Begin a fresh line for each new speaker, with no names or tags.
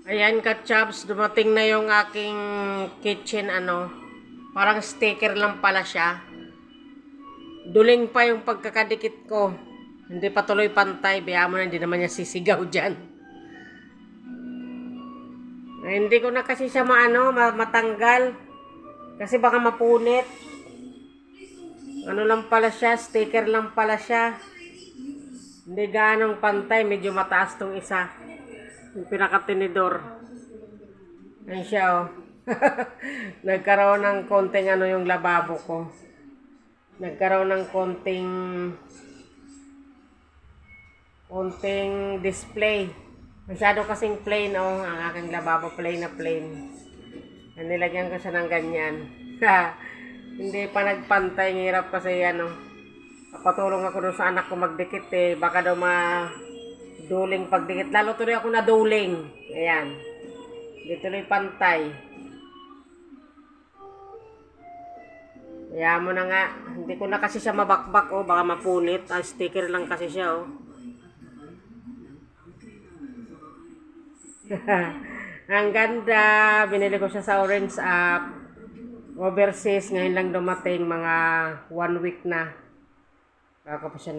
Ayan ka-chops, dumating na yung aking kitchen Parang sticker lang pala siya. Duling pa yung pagkakadikit ko. Hindi pa tuloy pantay, baya mo na hindi naman niya sisigaw dyan. Hindi ko na kasi siya matanggal. Kasi baka mapunit. Ano lang pala siya, sticker lang pala siya. Hindi ganong pantay, medyo mataas tong isa. Yung pinakatinidor. Ayan siya oh. Nagkaroon ng konting yung lababo ko. Nagkaroon ng konting display. Masyado kasing plain ang aking lababo, plain na plain. Nilagyan ko siya ng ganyan. Hindi pa nagpantay, hirap kasi Papatulong ako doon sa anak ko magdikit baka daw duling pagdikit. Lalo tuloy ako naduling. Ayan. Hindi tuloy pantay. Kaya mo na nga. Hindi ko na kasi siya mabakbak baka mapunit. Sticker lang kasi siya Ang ganda. Binili ko siya sa Orange App. Overseas. Ngayon lang dumating. Mga 1 week na. Baka pa siya